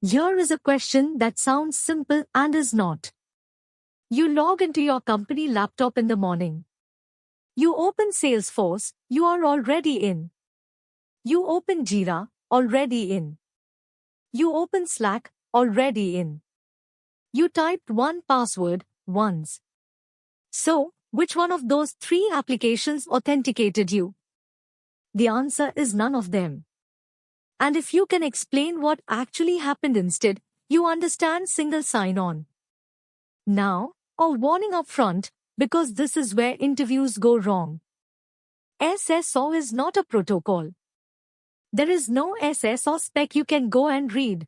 Here is a question that sounds simple and is not. You log into your company laptop in the morning. You open Salesforce, you are already in. You open Jira, already in. You open Slack, already in. You typed one password, once. So, which one of those three applications authenticated you? The answer is none of them. And if you can explain what actually happened instead, you understand single sign-on. Now, a warning up front, because this is where interviews go wrong. SSO is not a protocol. There is no SSO spec you can go and read.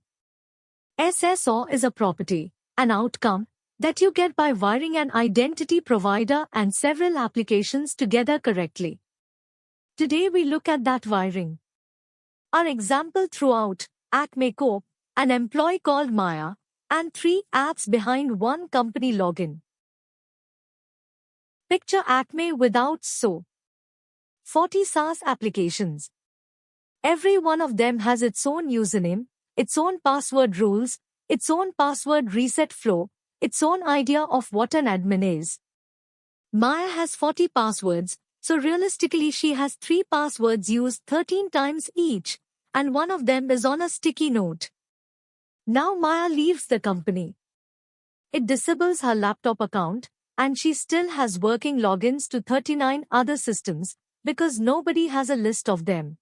SSO is a property, an outcome, that you get by wiring an identity provider and several applications together correctly. Today we look at that wiring. Our example throughout, Acme Corp, an employee called Maya, and 3 apps behind one company login. Picture Acme without 40 SaaS applications. Every one of them has its own username, its own password rules, its own password reset flow, its own idea of what an admin is. Maya has 40 passwords, so realistically she has 3 passwords used 13 times each, and one of them is on a sticky note. Now Maya leaves the company. It disables her laptop account, and she still has working logins to 39 other systems, because nobody has a list of them.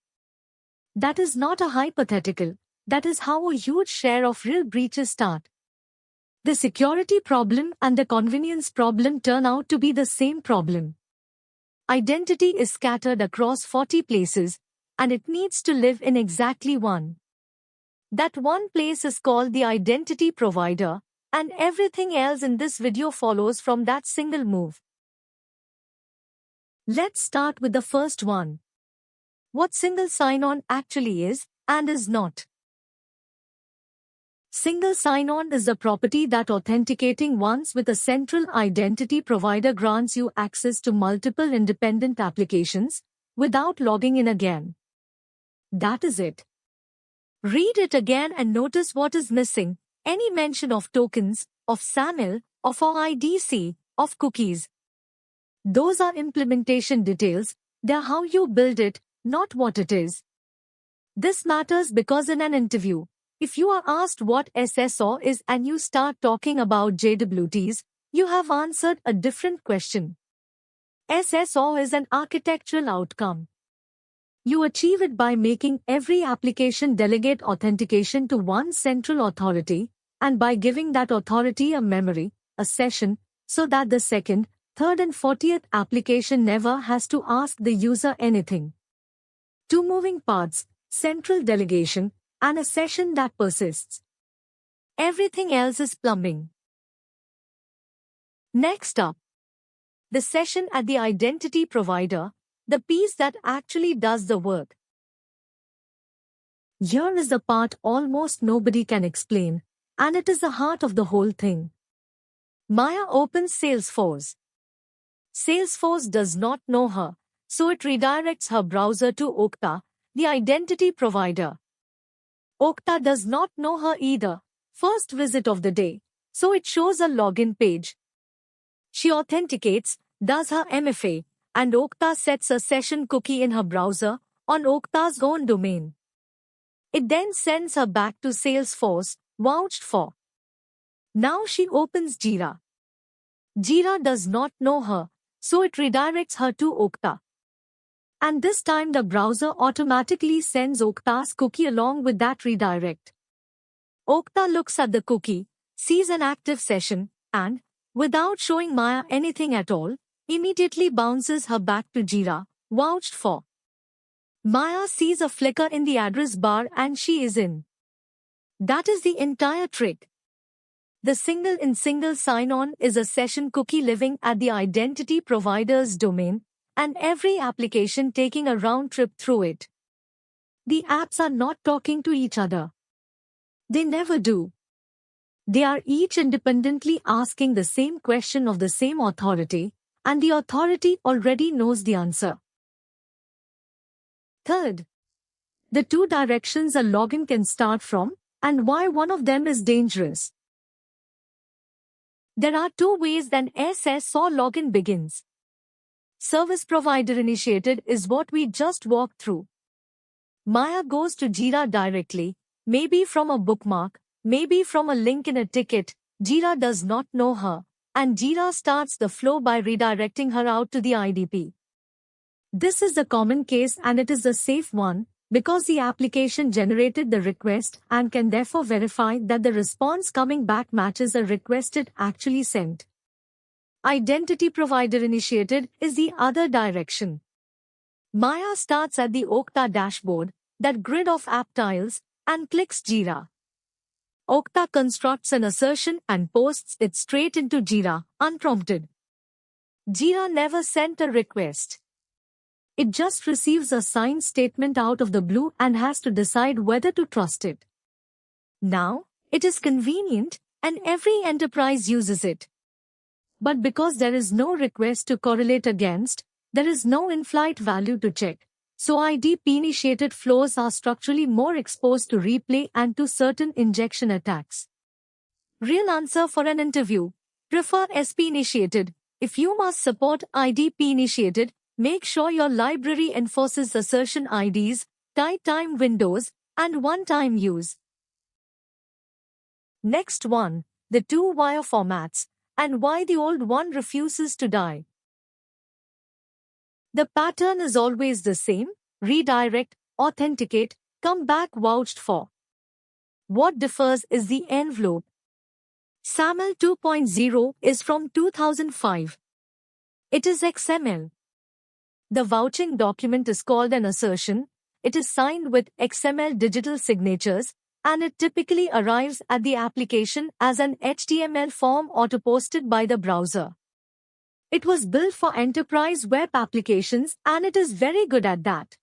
That is not a hypothetical, that is how a huge share of real breaches start. The security problem and the convenience problem turn out to be the same problem. Identity is scattered across 40 places, and it needs to live in exactly one. That one place is called the identity provider, and everything else in this video follows from that single move. Let's start with the first one. What single sign-on actually is and is not. Single sign-on is the property that authenticating once with a central identity provider grants you access to multiple independent applications without logging in again. That is it. Read it again and notice what is missing. Any mention of tokens, of SAML, of OIDC, of cookies. Those are implementation details, they're how you build it, not what it is. This matters because in an interview, if you are asked what SSO is and you start talking about JWTs, you have answered a different question. SSO is an architectural outcome. You achieve it by making every application delegate authentication to one central authority, and by giving that authority a memory, a session, so that the second, third and 40th application never has to ask the user anything. 2 moving parts, central delegation, and a session that persists. Everything else is plumbing. Next up, the session at the identity provider, the piece that actually does the work. Here is the part almost nobody can explain, and it is the heart of the whole thing. Maya opens Salesforce. Salesforce does not know her, so it redirects her browser to Okta, the identity provider. Okta does not know her either, first visit of the day, so it shows a login page. She authenticates, does her MFA, and Okta sets a session cookie in her browser, on Okta's own domain. It then sends her back to Salesforce, vouched for. Now she opens Jira. Jira does not know her, so it redirects her to Okta. And this time the browser automatically sends Okta's cookie along with that redirect. Okta looks at the cookie, sees an active session, and, without showing Maya anything at all, immediately bounces her back to Jira, vouched for. Maya sees a flicker in the address bar and she is in. That is the entire trick. The single sign-on is a session cookie living at the identity provider's domain, and every application taking a round trip through it. The apps are not talking to each other. They never do. They are each independently asking the same question of the same authority, and the authority already knows the answer. Third, the 2 directions a login can start from, and why one of them is dangerous. There are two ways an SSO login begins. Service provider initiated is what we just walked through. Maya goes to Jira directly, maybe from a bookmark, maybe from a link in a ticket. Jira does not know her, and Jira starts the flow by redirecting her out to the IDP. This is the common case and it is the safe one, because the application generated the request and can therefore verify that the response coming back matches a request it actually sent. Identity provider initiated is the other direction. Maya starts at the Okta dashboard, that grid of app tiles, and clicks Jira. Okta constructs an assertion and posts it straight into Jira, unprompted. Jira never sent a request. It just receives a signed statement out of the blue and has to decide whether to trust it. Now, it is convenient, and every enterprise uses it. But because there is no request to correlate against, there is no in-flight value to check. So IDP-initiated flows are structurally more exposed to replay and to certain injection attacks. Real answer for an interview. Prefer SP-initiated. If you must support IDP-initiated, make sure your library enforces assertion IDs, tight time windows, and one-time use. Next one, the two-wire formats, and why the old one refuses to die. The pattern is always the same: redirect, authenticate, come back vouched for. What differs is the envelope. SAML 2.0 is from 2005. It is XML. The vouching document is called an assertion. It is signed with XML digital signatures, and it typically arrives at the application as an HTML form auto-posted by the browser. It was built for enterprise web applications and it is very good at that.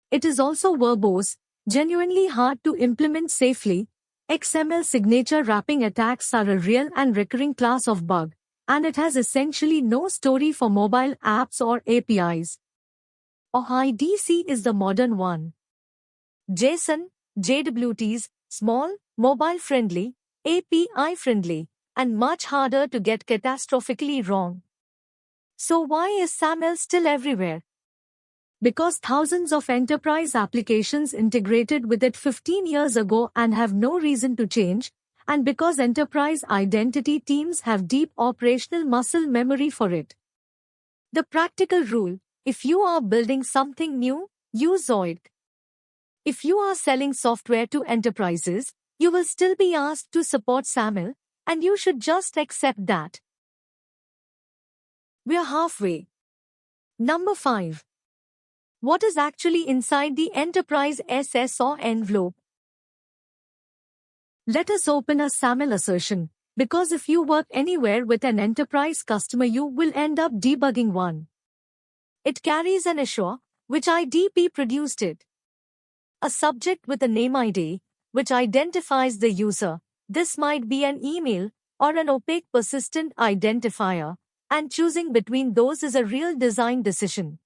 It is also verbose, genuinely hard to implement safely. XML signature wrapping attacks are a real and recurring class of bug, and it has essentially no story for mobile apps or APIs. OIDC is the modern one. JSON, JWTs, small, mobile-friendly, API-friendly, and much harder to get catastrophically wrong. So why is SAML still everywhere? Because thousands of enterprise applications integrated with it 15 years ago and have no reason to change, and because enterprise identity teams have deep operational muscle memory for it. The practical rule: if you are building something new, use Zoid. If you are selling software to enterprises, you will still be asked to support SAML, and you should just accept that. We're halfway. Number 5. What is actually inside the enterprise SSO envelope? Let us open a SAML assertion, because if you work anywhere with an enterprise customer, you will end up debugging one. It carries an issue, which IDP produced it. A subject with a name ID, which identifies the user. This might be an email or an opaque persistent identifier, and choosing between those is a real design decision.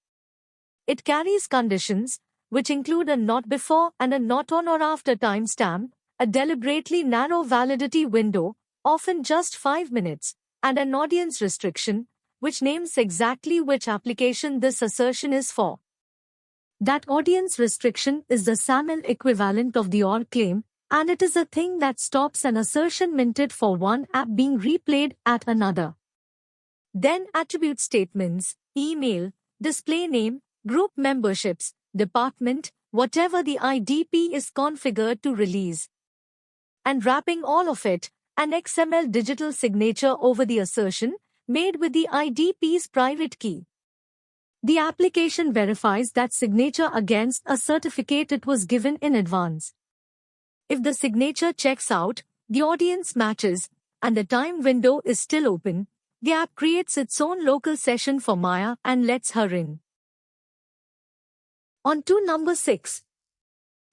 It carries conditions, which include a not before and a not on or after timestamp, a deliberately narrow validity window, often just 5 minutes, and an audience restriction, which names exactly which application this assertion is for. That audience restriction is the SAML equivalent of the OR claim, and it is a thing that stops an assertion minted for one app being replayed at another. Then attribute statements, email, display name, group memberships, department, whatever the IDP is configured to release. And wrapping all of it, an XML digital signature over the assertion, made with the IDP's private key. The application verifies that signature against a certificate it was given in advance. If the signature checks out, the audience matches, and the time window is still open, the app creates its own local session for Maya and lets her in. On to number 6.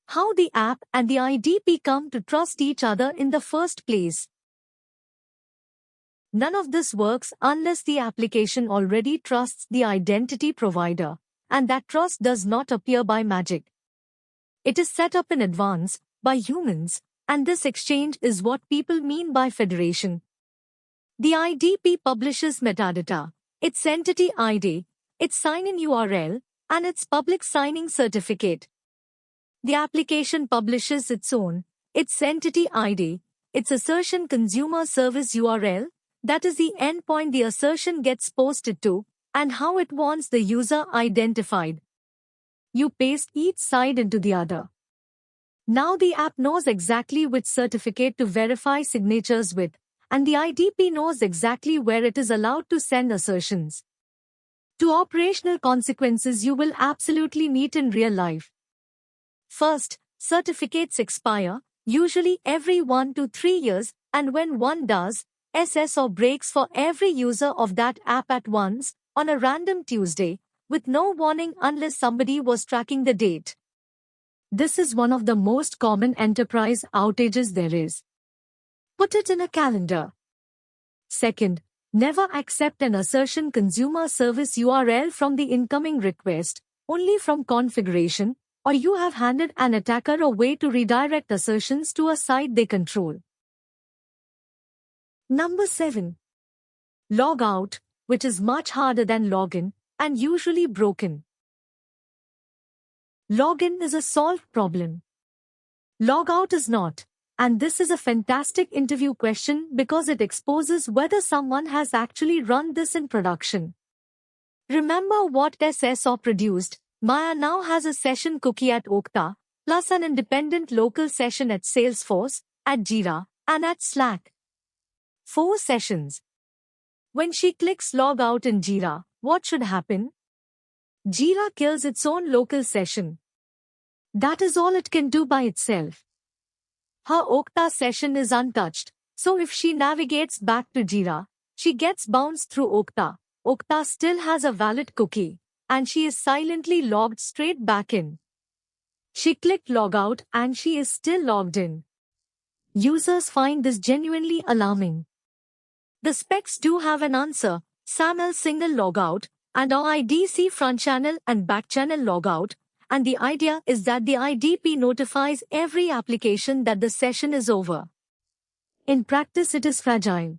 How the app and the IDP come to trust each other in the first place. None of this works unless the application already trusts the identity provider, and that trust does not appear by magic. It is set up in advance, by humans, And this exchange is what people mean by federation. The IDP publishes metadata, its entity ID, its sign-in URL, and its public signing certificate. The application publishes its entity ID, its assertion consumer service URL, that is the endpoint the assertion gets posted to, and how it wants the user identified. You paste each side into the other. Now the app knows exactly which certificate to verify signatures with, and the IDP knows exactly where it is allowed to send assertions. Two operational consequences you will absolutely meet in real life. First, certificates expire, usually every 1 to 3 years, and when one does, SSO breaks for every user of that app at once, on a random Tuesday, with no warning unless somebody was tracking the date. This is one of the most common enterprise outages there is. Put it in a calendar. Second, never accept an assertion consumer service URL from the incoming request, only from configuration, or you have handed an attacker a way to redirect assertions to a site they control. Number 7. Log out, which is much harder than login, and usually broken. Login is a solved problem. Logout is not. And this is a fantastic interview question because it exposes whether someone has actually run this in production. Remember what SSO produced? Maya now has a session cookie at Okta, plus an independent local session at Salesforce, at Jira, and at Slack. 4 sessions. When she clicks log out in Jira, what should happen? Jira kills its own local session. That is all it can do by itself. Her Okta session is untouched, so if she navigates back to Jira, she gets bounced through Okta. Okta still has a valid cookie, and she is silently logged straight back in. She clicked logout and she is still logged in. Users find this genuinely alarming. The specs do have an answer: SAML single logout, and OIDC front channel and back channel logout. And the idea is that the IDP notifies every application that the session is over. In practice, it is fragile.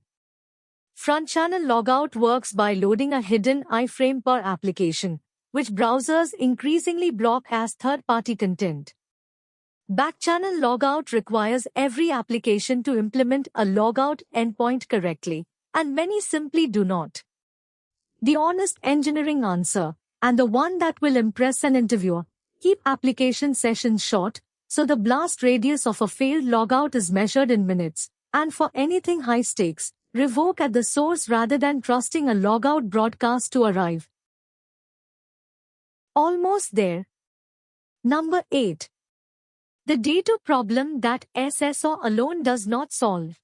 Front channel logout works by loading a hidden iframe per application, which browsers increasingly block as third-party content. Back channel logout requires every application to implement a logout endpoint correctly, and many simply do not. The honest engineering answer, and the one that will impress an interviewer: keep application sessions short, so the blast radius of a failed logout is measured in minutes, and for anything high stakes, revoke at the source rather than trusting a logout broadcast to arrive. Almost there. Number 8. The data problem that SSO alone does not solve.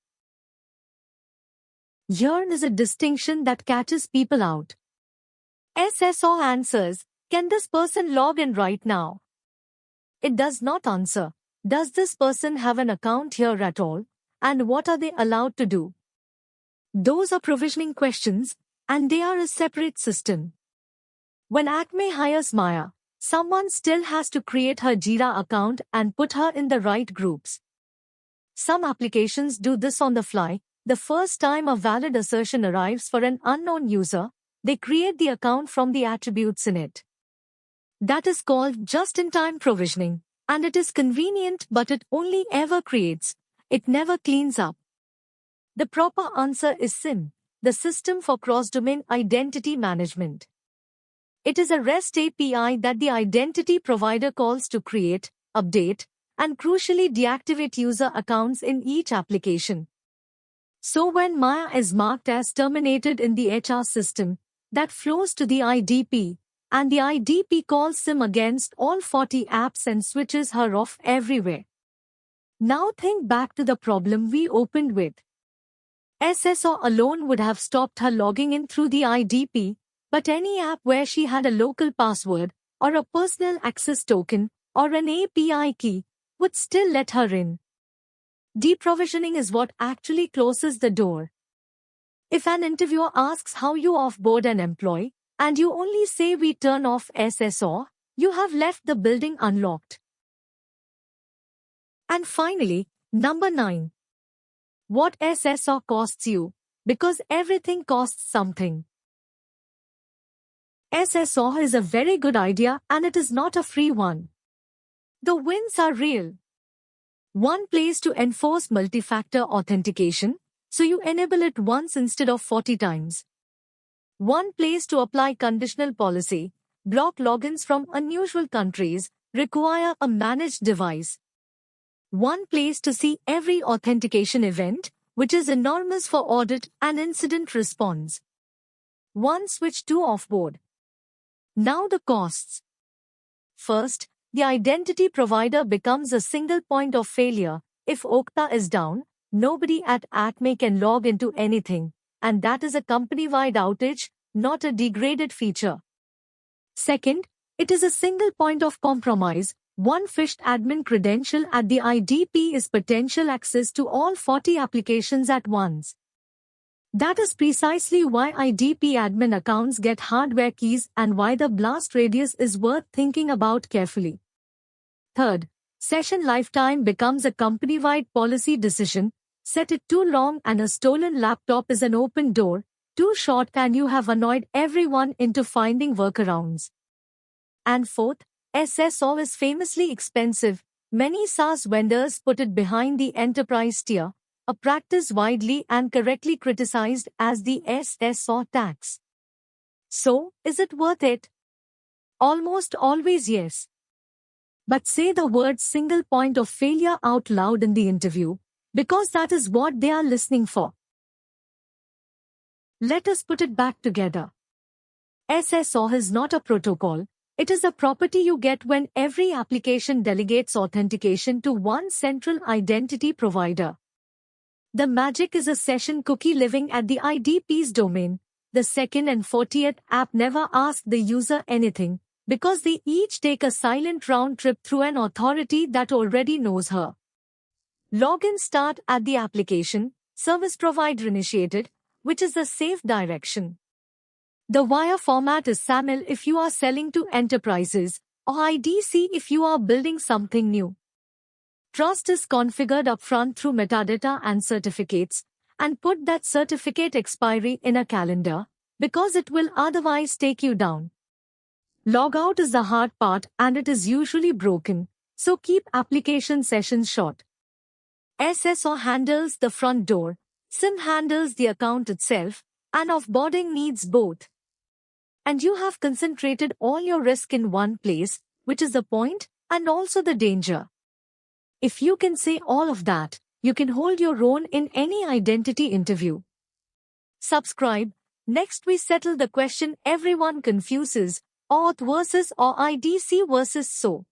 Here is a distinction that catches people out. SSO answers, can this person log in right now? It does not answer, does this person have an account here at all, and what are they allowed to do? Those are provisioning questions, and they are a separate system. When Acme hires Maya, someone still has to create her Jira account and put her in the right groups. Some applications do this on the fly. The first time a valid assertion arrives for an unknown user, they create the account from the attributes in it. That is called just-in-time provisioning, and it is convenient, but it only ever creates. It never cleans up. The proper answer is SIM, the System for Cross-Domain Identity Management. It is a REST API that the identity provider calls to create, update, and crucially deactivate user accounts in each application. So when Maya is marked as terminated in the HR system, that flows to the IDP, and the IDP calls SIM against all 40 apps and switches her off everywhere. Now think back to the problem we opened with. SSO alone would have stopped her logging in through the IDP, but any app where she had a local password, or a personal access token, or an API key, would still let her in. Deprovisioning is what actually closes the door. If an interviewer asks how you offboard an employee, and you only say we turn off SSO, you have left the building unlocked. And finally, Number 9. What SSO costs you? Because everything costs something. SSO is a very good idea and it is not a free one. The wins are real. One place to enforce multi-factor authentication, so you enable it once instead of 40 times. One place to apply conditional policy, block logins from unusual countries, require a managed device. One place to see every authentication event, which is enormous for audit and incident response. One switch to offboard. Now the costs. First, the identity provider becomes a single point of failure. If Okta is down, nobody at Acme can log into anything, and that is a company-wide outage, not a degraded feature. Second, it is a single point of compromise. One phished admin credential at the IDP is potential access to all 40 applications at once. That is precisely why IDP admin accounts get hardware keys and why the blast radius is worth thinking about carefully. Third, session lifetime becomes a company-wide policy decision. Set it too long and a stolen laptop is an open door. Too short and you have annoyed everyone into finding workarounds. And fourth, SSO is famously expensive. Many SaaS vendors put it behind the enterprise tier, a practice widely and correctly criticized as the SSO tax. So, is it worth it? Almost always yes. But say the word single point of failure out loud in the interview, because that is what they are listening for. Let us put it back together. SSO is not a protocol. It is a property you get when every application delegates authentication to one central identity provider. The magic is a session cookie living at the IDP's domain. The second and 40th app never ask the user anything, because they each take a silent round trip through an authority that already knows her. Login start at the application, service provider initiated, which is the safe direction. The wire format is SAML if you are selling to enterprises, or IDC if you are building something new. Trust is configured upfront through metadata and certificates, and put that certificate expiry in a calendar, because it will otherwise take you down. Logout is the hard part and it is usually broken, so keep application sessions short. SSO handles the front door, SIM handles the account itself, and offboarding needs both. And you have concentrated all your risk in one place, which is the point and also the danger. If you can say all of that, you can hold your own in any identity interview. Subscribe. Next we settle the question everyone confuses, auth versus or IDC versus SO.